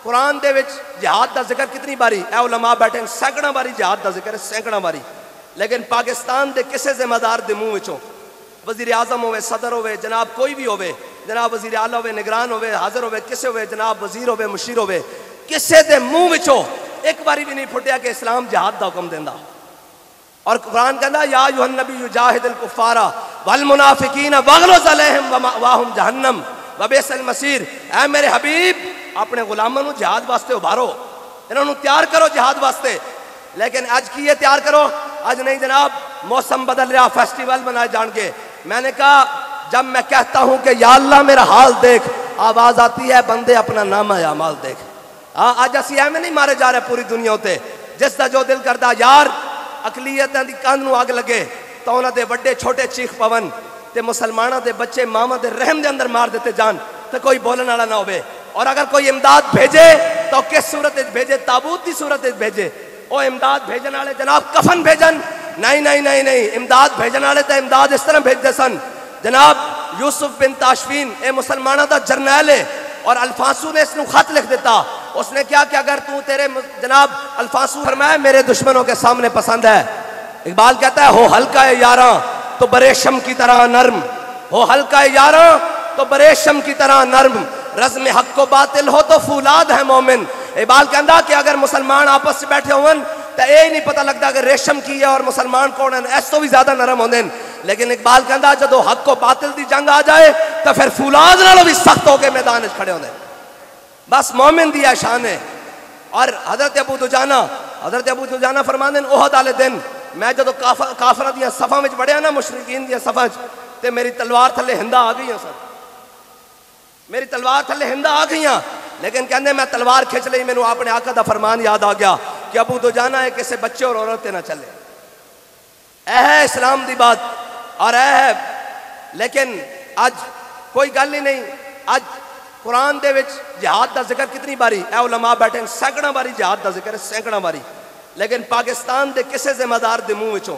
قرآن دے وچ جہاد دا ذکر کتنی باری اے علماء بیٹھے ہیں سینکڑا باری جہاد دا ذکر ہے سینکڑا باری لیکن پاکستان دے کسے ذمہ دار دے منہ وچوں وزیر اعظم ہوئے صدر ہوئے جناب کوئی بھی ہوئے جناب وزیر اعلیٰ ہوئے نگران ہوئے حاضر ہوئے کسے ہوئے جناب وزیر ہوئے مشیر ہوئے کسے دے منہ وچوں ایک باری بھی نہیں پھٹیا کہ اسلام جہاد دا حکم دیندا اور قرآن کہندا یا ایھا النبی جاہد الکفار والمنافقین واغلظ علیہم ومأواہم جہنم وبئس المصیر اے میرے حبیب اپنے غلاموں نو جہاد واسطے ابھارو انہوں نے تیار کرو جہاد واسطے لیکن آج کی یہ تیار کرو آج نہیں جناب موسم بدل رہا فیسٹیول منائے جان کے میں نے کہا جب میں کہتا ہوں کہ یا اللہ میرا حال دیکھ آواز آتی ہے بندے اپنا نام ہے اعمال دیکھ آج اسی ایویں نہیں مارے جا رہے پوری دنیا ہوتے جس دا جو دل کردا یار اقلیتاں دی کان نو اگ لگے تو انہاں دے وڈے چھوٹے چیخ پون تے مسلماناں دے بچے ماواں دے رحم دے اندر مار دیتے جان تے کوئی بولن والا نہ ہوے اور اگر کوئی امداد بھیجے تو کس صورت وچ بھیجے تابوت دی صورت وچ بھیجے او امداد بھیجن والے جناب کفن بھیجن نہیں امداد بھیجن والے تے امداد اس طرح بھیج دے سن جناب یوسف بن تاشفین اے مسلماناں دا جرنیل ہے اور الفانسو نے اس نو خط لکھ دیتا اس نے کیا کہ اگر تو تیرے جناب الفانسو فرمایا میرے دشمنوں کے سامنے پسند ہے اقبال کہتا ہے ہو ہلکا ہے یاراں تو بریشم کی طرح نرم ہو ہلکا ہے یاراں تو بریشم کی طرح نرم رزم حق و باطل ہو تو فولاد ہے مومن اقبال کہندا کہ اگر مسلمان آپس سے بیٹھے ہون تو اے نہیں پتہ لگتا کہ ریشم کی ہے اور مسلمان کون ہیں اس تو بھی زیادہ نرم ہوندے لیکن اقبال کہندا جدو حق و باطل دی جنگ آ جائے تو پھر فولاد نالوں بھی سخت ہو کے میدان وچ کھڑے ہوندے بس مومن دی شان ہے اور حضرت ابو دجانہ فرماندے ہیں احد والے دن میں جدو کافراں دی صفاں وچ وڑیا نا مشرکین دی صفاں وچ تے میری تلوار تھلے ہندا آ گئیاں سن میری تلوار تھلے ہندا آ گئیاں لیکن کہندے میں تلوار کھچ لئی مینوں اپنے آقا دا فرمان یاد آ گیا کہ ابو دجانہ ہے کسے بچے اور عورت تے نہ چلے اے ہے اسلام دی بات اور اے ہے لیکن آج کوئی گل ہی نہیں آج قرآن دے وچ جہاد دا ذکر کتنی باری اے علماء بیٹھے ہیں سینکڑا باری جہاد دا ذکر ہے سینکڑا باری لیکن پاکستان دے کسے ذمہ دار دے منہ وچوں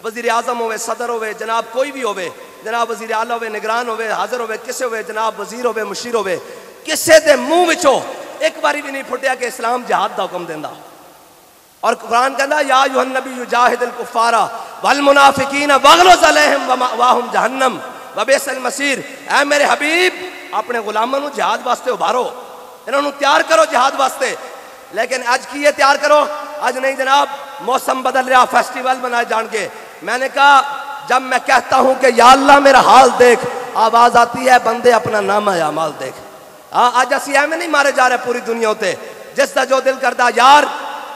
وزیر اعظم ہوئے صدر ہوئے جناب کوئی بھی ہوئے جناب وزیر اعلیٰ ہوئے نگران ہوئے حاضر ہوئے کسے ہوئے جناب وزیر ہوئے مشیر ہوئے کسے دے منہ وچوں ایک باری بھی نہیں پھٹیا کہ اسلام جہاد دا حکم دیندا اور قرآن کہندا یا ایھا النبی جاہد الکفار والمنافقین واغلظ علیہم ومأواہم جہنم وبئس المصیر اے میرے حبیب اپنے غلاموں نو جہاد واسطے ابھارو انہوں نے تیار کرو جہاد واسطے لیکن آج کی یہ تیار کرو آج نہیں جناب موسم بدل رہا فیسٹیول منائے جان کے میں نے کہا جب میں کہتا ہوں کہ یا اللہ میرا حال دیکھ آواز آتی ہے بندے اپنا نام ہے اعمال دیکھ آج اسی ایویں نہیں مارے جا رہے پوری دنیا ہوتے جس دا جو دل کردا یار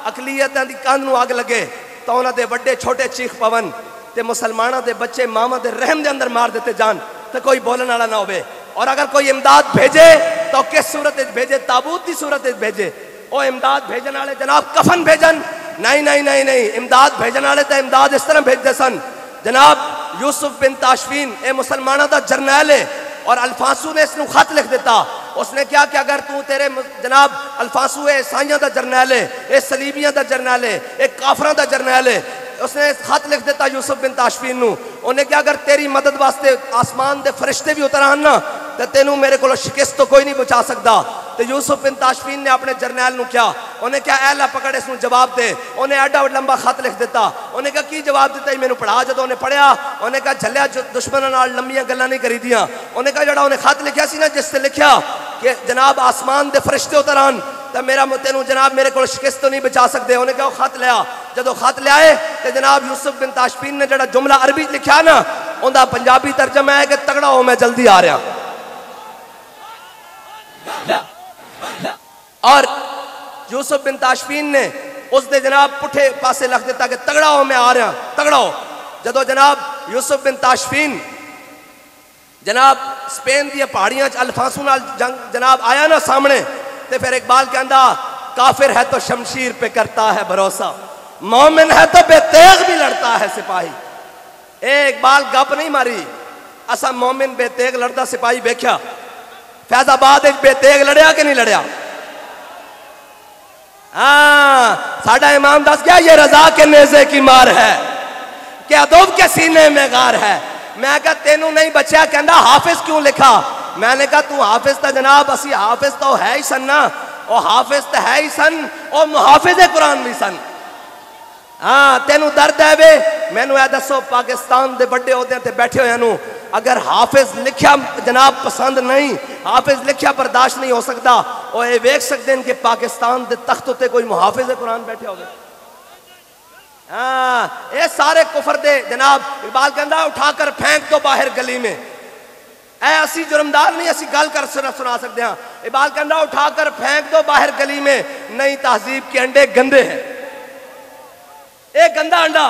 اقلیتاں دی کان نو اگ لگے تو انہاں دے وڈے چھوٹے چیخ پون تے مسلماناں دے بچے ماواں دے رحم دے اندر مار دیتے جان تے کوئی بولن والا نہ ہوے اور اگر کوئی امداد بھیجے تو کس صورت وچ بھیجے تابوت دی صورت وچ بھیجے او امداد بھیجن والے جناب کفن بھیجن نہیں امداد بھیجن والے تے امداد اس طرح بھیج دے سن جناب یوسف بن تاشفین اے مسلماناں دا جرنیل ہے اور الفانسو نے اس نو خط لکھ دیتا اس نے کیا کہ اگر تو تیرے جناب الفانسو اے عیسائیاں دا جرنیل ہے اے صلیبیاں دا جرنیل ہے اے کافراں دا جرنیل ہے اس نے خط لکھ دیتا یوسف بن تاشفین نو انہیں کیا اگر تیری مدد واسطے آسمان دے فرشتے بھی اتر آن نا تے تینوں میرے کو شکست تو کوئی نہیں بچا سکتا تو یوسف بن تاشفین نے اپنے جرنیل نو کیا انہیں کیا اے اللہ پکڑ اس نو جواب دے انہیں ایڈا لمبا خط لکھ دیتا انہیں کہا کی جواب دیتا ہی میں نو پڑھا جدو انہیں پڑھیا انہیں کہا جھلیا دشمنوں نال لمبیاں گلاں نہیں کری دیاں انہیں کہا جڑا انہیں خط لکھیا سی نا جس سے لکھیا کہ جناب آسمان دے فرشتے اتر آن تو میرا تینوں جناب میرے کو شکست تو نہیں بچا سکتے انہیں کہا خط لیا جدو خط لیا ہے تو جناب یوسف بن تاشفین نے جڑا جملہ عربی لکھیا نا ان دا پنجابی ترجمہ ہے کہ تگڑا ہو میں جلدی آ رہا اور یوسف بن تاشفین نے اس دے جناب پٹھے پاسے لکھ دیتا کہ تگڑا ہو میں آ رہا تگڑا ہو جدو جناب یوسف بن تاشفین جناب سپین دی پہاڑیاں الفانسو نال جنگ جناب آیا نا سامنے تے پھر اقبال کہندا کافر ہے تو شمشیر پہ کرتا ہے بھروسہ مومن ہے تو بے تیغ بھی لڑتا ہے سپاہی اے اقبال گپ نہیں ماری اسا مومن بے تیغ لڑتا سپاہی بیکھیا فیض آباد ایک بے تیغ لڑیا کہ نہیں لڑیا ساڈا امام دس گیا یہ رضا کے نیزے کی مار ہے کہ ادب کے سینے میں غار ہے میں کہا تینوں نہیں بچیا کہندا حافظ کیوں لکھا میں نے کہا تو حافظ تا جناب اسی حافظ تو ہے ہی سننا وہ حافظ تو ہے ہی سن اور محافظ قرآن بھی سن. ہاں تینوں درد ہے وے مینوں اے دسو پاکستان دے بڑے عہدے تے بیٹھے ہوئے نوں اگر حافظ لکھیا جناب پسند نہیں حافظ لکھیا برداشت نہیں ہو سکتا وہ یہ ویکھ سکتے ہیں کہ پاکستان دے تخت تے کوئی محافظ قرآن بیٹھے ہوگے. ہاں یہ سارے کفر دے جناب اقبال کہندا اٹھا کر پھینک دو باہر گلی میں. اے اسی جرمدار نہیں اسی گل کر سنا سکتے ہیں. اقبال کہندا اٹھا کر پھینک دو باہر گلی میں نئی تہذیب کے انڈے گندے ہیں. ایک گندا انڈا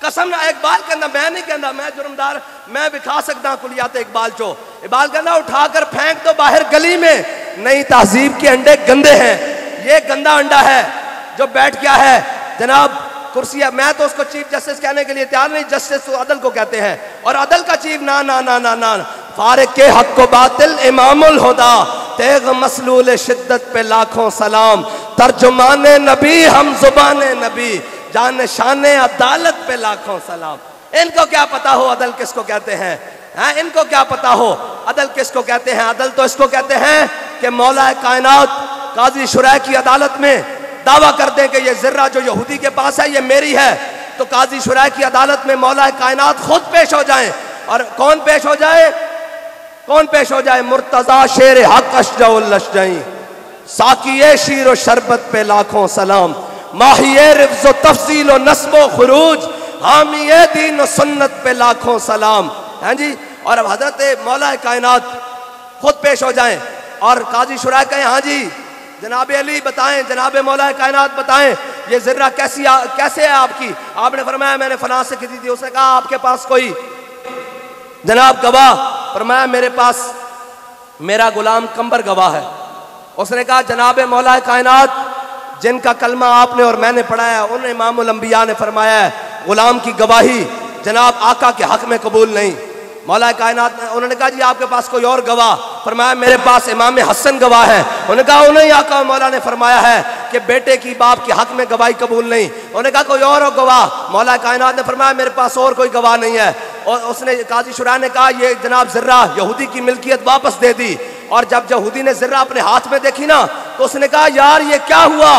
قسم نہ اقبال کہندا میں نہیں کہندا میں جرمدار میں بکھا سکتا کلیات اقبال چو. اقبال کہندا اٹھا کر پھینک دو باہر گلی میں نئی تہذیب کے انڈے گندے ہیں. یہ گندا انڈا ہے جو بیٹھ گیا ہے جناب کرسی. میں تو اس کو چیف جسٹس کہنے کے لیے تیار نہیں. جسٹس تو عدل کو کہتے ہیں اور عدل کا چیف نا نا نا نا نا فارق کے حق و باطل امام الہدا تیغ مسلول شدت پہ لاکھوں سلام ترجمان نبی ہم زبان نبی جان شان عدالت پہ لاکھوں سلام. ان کو کیا پتا ہو عدل کس کو کہتے ہیں. ان کو کیا پتا ہو عدل کس کو کہتے ہیں. عدل تو اس کو کہتے ہیں کہ مولا کائنات قاضی شرح کی عدالت میں دعویٰ کر دیں کہ یہ ذرہ جو یہودی کے پاس ہے یہ میری ہے تو قاضی شرح کی عدالت میں مولا کائنات خود پیش ہو جائیں. اور کون پیش ہو جائے کون پیش ہو جائے مرتضی شیر حق اشجع الاشجعین ساقی شیر و شربت پہ لاکھوں سلام ماہی رفض و تفضیل و نصب و خروج حامی دین و سنت پہ لاکھوں سلام. ہاں جی اور اب حضرت مولا کائنات خود پیش ہو جائیں اور قاضی شرح کہیں ہاں جی جناب علی بتائیں جناب مولا کائنات بتائیں یہ ذرہ کیسے ہے آپ کی. آپ نے فرمایا میں نے فلاں سے خریدی تھی. اس نے کہا آپ کے پاس کوئی جناب گواہ. فرمایا میرے پاس میرا غلام کمبر گواہ ہے. اس نے کہا جناب مولا کائنات جن کا کلمہ آپ نے اور میں نے پڑھا ہے ان امام الانبیاء نے فرمایا ہے غلام کی گواہی جناب آقا کے حق میں قبول نہیں. مولا کائنات نے انہوں نے کہا جی آپ کے پاس کوئی اور گواہ. فرمایا میرے پاس امام حسن گواہ ہے. انہوں نے کہا انہیں آقا مولا نے فرمایا ہے کہ بیٹے کی باپ کے حق میں گواہی قبول نہیں. انہوں نے کہا کوئی اور گواہ. مولا کائنات نے فرمایا میرے پاس اور کوئی گواہ نہیں ہے. اور اس نے قاضی شرح نے کہا یہ جناب ذرہ یہودی کی ملکیت واپس دے دی. اور جب یہودی نے ذرہ اپنے ہاتھ میں دیکھی نا تو اس نے کہا یار یہ کیا ہوا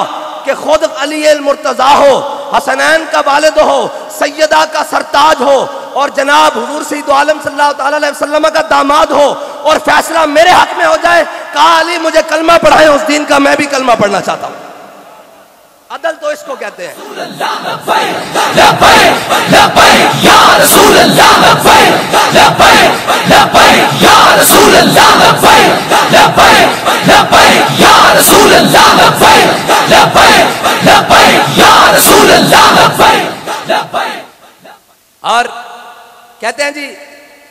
کہ خود علی المرتضیٰ ہو حسنین کا والد ہو سیدہ کا سرتاج ہو اور جناب حضور سید عالم صلی اللہ تعالی علیہ وسلم کا داماد ہو اور فیصلہ میرے حق میں ہو جائے. کہا علی مجھے کلمہ پڑھائیں اس دین کا میں بھی کلمہ پڑھنا چاہتا ہوں. عدل تو اس کو کہتے ہیں. اور کہتے ہیں جی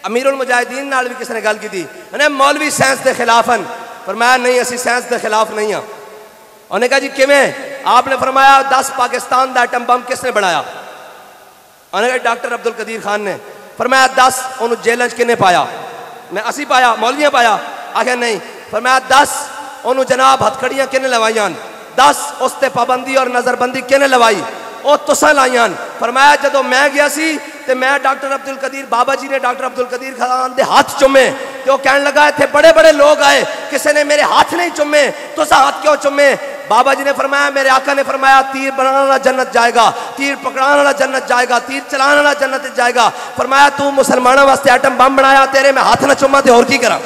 امیر المجاہدین نال بھی کس نے گل کی تھی انہیں مولوی سائنس دے خلاف ہیں. فرمایا نہیں اسی سائنس دے خلاف نہیں ہیں. انہوں نے کہا جی کیویں. آپ نے فرمایا 10 پاکستان دا ایٹم بم کس نے بنایا. انہوں نے کہا ڈاکٹر عبد القدیر خان نے. فرمایا 10 انہوں جیل وچ کنے پایا. میں اسی پایا مولویاں پایا. آخر نہیں. فرمایا 10 انہوں جناب ہتھکڑیاں کنے لوائیاں. 10 اس تے پابندی اور نظر بندی کنے لوائی او تساں لائیاں. فرمایا جدو میں گیا سی تے میں ڈاکٹر عبد القدیر بابا جی نے ڈاکٹر عبد القدیر خان دے ہاتھ چومے تے وہ کہنے لگا تھے بڑے بڑے لوگ آئے کسی نے میرے ہاتھ نہیں چومے تساں ہاتھ کیوں چومے. بابا جی نے فرمایا میرے آقا نے فرمایا تیر بنانا والا جنت جائے گا تیر پکڑانا والا جنت جائے گا تیر چلانا والا جنت جائے گا. فرمایا تو مسلمانوں واسطے ایٹم بم بنایا تیرے میں ہاتھ نہ چوما تے اور کی کراں.